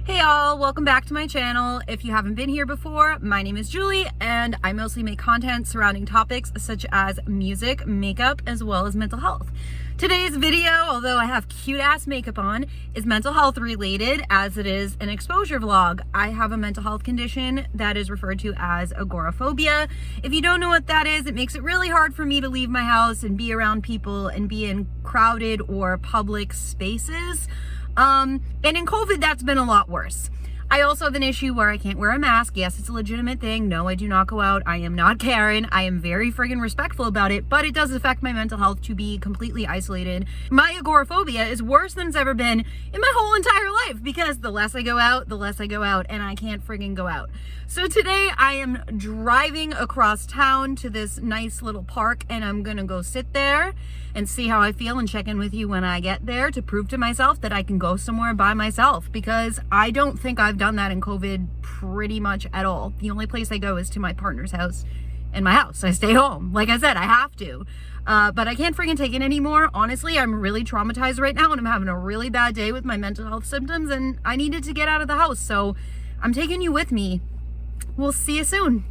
Hey all, welcome back to my channel. If you haven't been here before, my name is Julie and I mostly make content surrounding topics such as music, makeup, as well as mental health. Today's video, although I have cute ass makeup on, is mental health related as it is an exposure vlog. I have a mental health condition that is referred to as agoraphobia. If you don't know what that is, it makes it really hard for me to leave my house and be around people and be in crowded or public spaces. And in COVID, that's been a lot worse. I also have an issue where I can't wear a mask. Yes, it's a legitimate thing. No, I do not go out. I am not Karen. I am very friggin' respectful about it, but it does affect my mental health to be completely isolated. My agoraphobia is worse than it's ever been in my whole entire life because the less I go out, and I can't friggin' go out. So today I am driving across town to this nice little park and I'm gonna go sit there and see how I feel and check in with you when I get there to prove to myself that I can go somewhere by myself, because I don't think I've done that in COVID pretty much at all. The only place I go is to my partner's house and my house. I stay home. Like I said, I have to. But I can't freaking take it anymore. Honestly, I'm really traumatized right now and I'm having a really bad day with my mental health symptoms and I needed to get out of the house. So I'm taking you with me. We'll see you soon.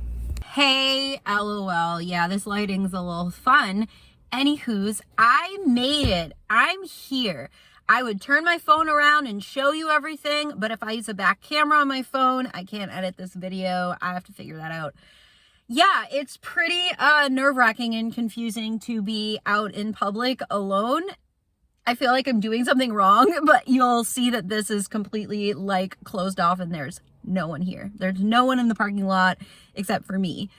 Hey, LOL. Yeah, this lighting's a little fun. Anywho's, I made it. I'm here. I would turn my phone around and show you everything, but if I use a back camera on my phone, I can't edit this video. I have to figure that out. Yeah, it's pretty nerve-wracking and confusing to be out in public alone. I feel like I'm doing something wrong, but you'll see that this is completely like closed off and there's no one here. There's no one in the parking lot except for me.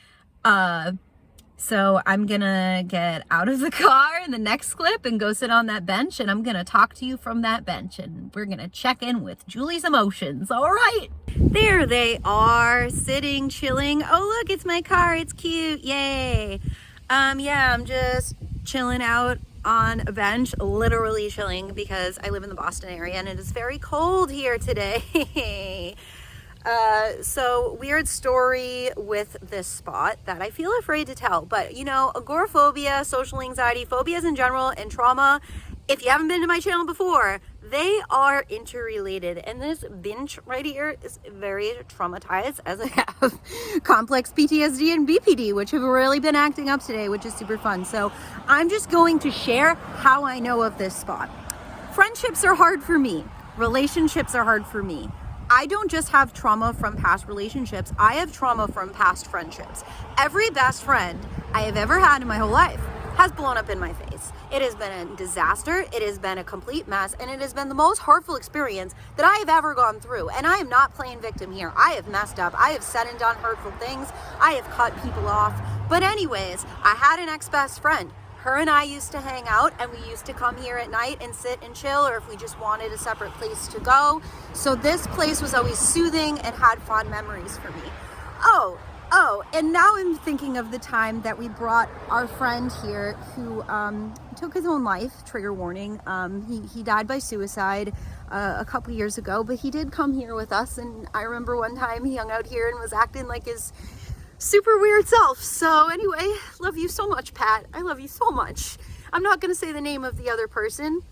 So I'm gonna get out of the car in the next clip and go sit on that bench and I'm gonna talk to you from that bench and we're gonna check in with Julie's emotions. All right, there they are, sitting, chilling. Oh look, it's my car, it's cute, yay. Yeah, I'm just chilling out on a bench, literally chilling because I live in the Boston area and it is very cold here today. So weird story with this spot that I feel afraid to tell, but you know, agoraphobia, social anxiety, phobias in general, and trauma, if you haven't been to my channel before, they are interrelated. And this bench right here is very traumatized as I have complex PTSD and BPD, which have really been acting up today, which is super fun. So I'm just going to share how I know of this spot. Friendships are hard for me. Relationships are hard for me. I don't just have trauma from past relationships, I have trauma from past friendships. Every best friend I have ever had in my whole life has blown up in my face. It has been a disaster, it has been a complete mess, and it has been the most hurtful experience that I have ever gone through. And I am not playing victim here. I have messed up, I have said and done hurtful things, I have cut people off. But anyways, I had an ex-best friend. Her and I used to hang out and we used to come here at night and sit and chill, or if we just wanted a separate place to go. So this place was always soothing and had fond memories for me. Oh, and now I'm thinking of the time that we brought our friend here who took his own life, trigger warning. He died by suicide a couple years ago, but he did come here with us. And I remember one time he hung out here and was acting like his super weird self. So anyway, love you so much, Pat. I love you so much. I'm not gonna say the name of the other person.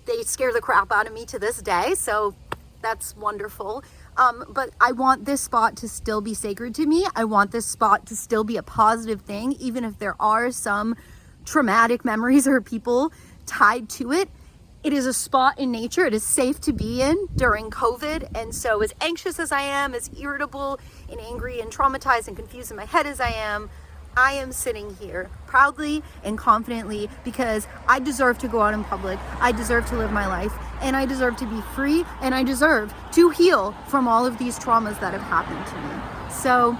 They scare the crap out of me to this day, so that's wonderful. But I want this spot to still be sacred to me. I want this spot to still be a positive thing, even if there are some traumatic memories or people tied to it. It is a spot in nature. It is safe to be in during COVID. And so as anxious as I am, as irritable and angry and traumatized and confused in my head as I am sitting here proudly and confidently because I deserve to go out in public. I deserve to live my life and I deserve to be free and I deserve to heal from all of these traumas that have happened to me. So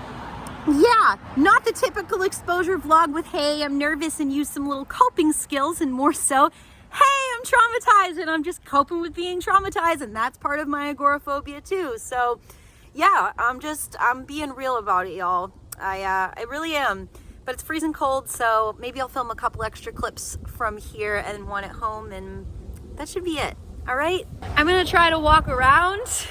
yeah, not the typical exposure vlog with, hey, I'm nervous and use some little coping skills, and more so, hey, I'm traumatized and I'm just coping with being traumatized, and that's part of my agoraphobia too. So yeah, I'm being real about it, y'all. I really am. But it's freezing cold, so maybe I'll film a couple extra clips from here and one at home, and that should be it. All right? I'm gonna try to walk around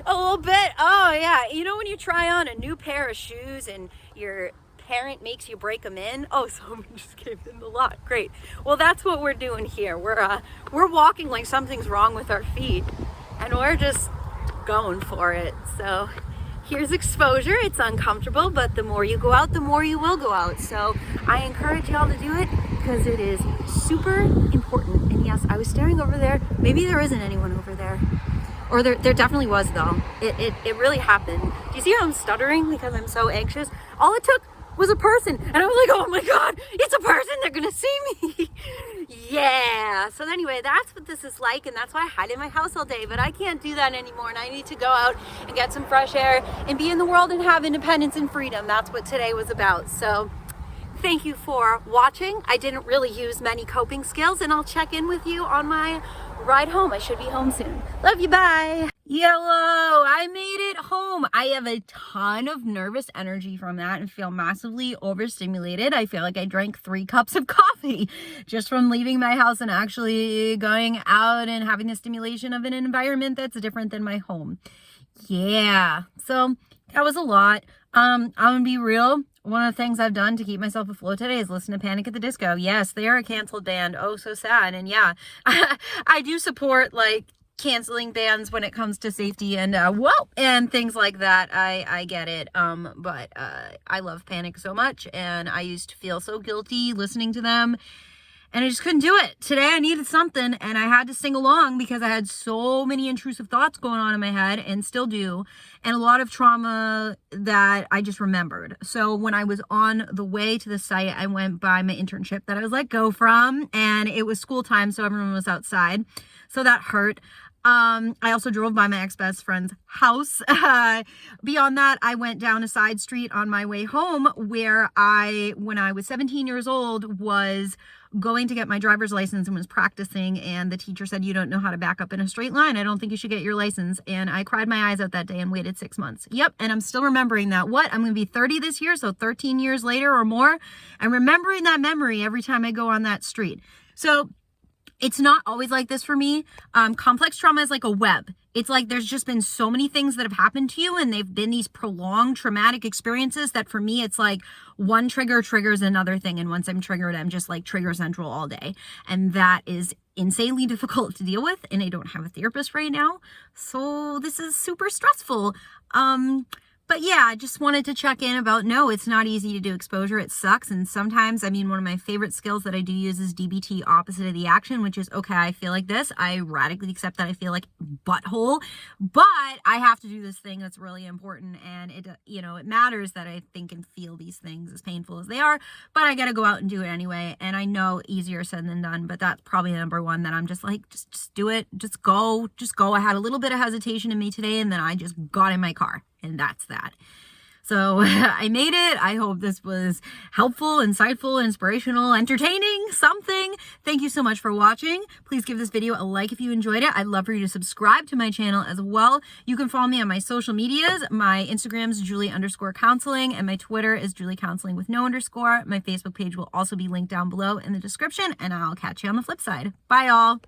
a little bit. Oh yeah, you know when you try on a new pair of shoes and your parent makes you break them in? Oh, someone just came in the lot. Great. Well, that's what we're doing here. We're walking like something's wrong with our feet. and we're just going for it. So here's exposure. It's uncomfortable, but the more you go out, the more you will go out. So I encourage y'all to do it because it is super important. And yes, I was staring over there. Maybe there isn't anyone over there. Or there definitely was though. It really happened. Do you see how I'm stuttering because I'm so anxious? All it took was a person, and I was like, oh my God, it's a person, they're gonna see me. Yeah, so anyway, that's what this is like, and that's why I hide in my house all day, but I can't do that anymore, and I need to go out and get some fresh air and be in the world and have independence and freedom. That's what today was about. So thank you for watching. I didn't really use many coping skills, and I'll check in with you on my ride home. I should be home soon. Love you, bye. Yellow, I made it home. I have a ton of nervous energy from that and feel massively overstimulated. I feel like I drank 3 cups of coffee just from leaving my house and actually going out and having the stimulation of an environment that's different than my home. Yeah, so that was a lot. I'm gonna be real. One of the things I've done to keep myself afloat today is listen to Panic at the Disco. Yes, they are a canceled band. Oh, so sad. And yeah, I do support like canceling bands when it comes to safety and and things like that. I get it. But I love Panic so much, and I used to feel so guilty listening to them, and I just couldn't do it. Today I needed something, and I had to sing along because I had so many intrusive thoughts going on in my head, and still do, and a lot of trauma that I just remembered. So when I was on the way to the site, I went by my internship that I was let go from, and it was school time, so everyone was outside. So that hurt. I also drove by my ex-best friend's house. Beyond that, I went down a side street on my way home where when I was 17 years old, was going to get my driver's license and was practicing, and the teacher said, you don't know how to back up in a straight line. I don't think you should get your license. And I cried my eyes out that day and waited 6 months. Yep. And I'm still remembering that. I'm going to be 30 this year, so 13 years later or more. I'm remembering that memory every time I go on that street. So it's not always like this for me. Complex trauma is like a web. It's like there's just been so many things that have happened to you, and they've been these prolonged traumatic experiences that for me, it's like one trigger triggers another thing. And once I'm triggered, I'm just like trigger central all day. And that is insanely difficult to deal with. And I don't have a therapist right now. So this is super stressful. But yeah, I just wanted to check in about, no, it's not easy to do exposure. It sucks. And sometimes, I mean, one of my favorite skills that I do use is DBT, opposite of the action, which is, okay, I feel like this. I radically accept that I feel like butthole, but I have to do this thing that's really important. And it, it matters that I think and feel these things, as painful as they are, but I got to go out and do it anyway. And I know easier said than done, but that's probably number one, that I'm just like, just do it. Just go. I had a little bit of hesitation in me today, and then I just got in my car. And that's that. So I made it. I hope this was helpful, insightful, inspirational, entertaining, something. Thank you so much for watching. Please give this video a like if you enjoyed it. I'd love for you to subscribe to my channel as well. You can follow me on my social medias. My Instagram's Julie_counseling, and my Twitter is JulieCounseling with no underscore. My Facebook page will also be linked down below in the description, and I'll catch you on the flip side. Bye, all.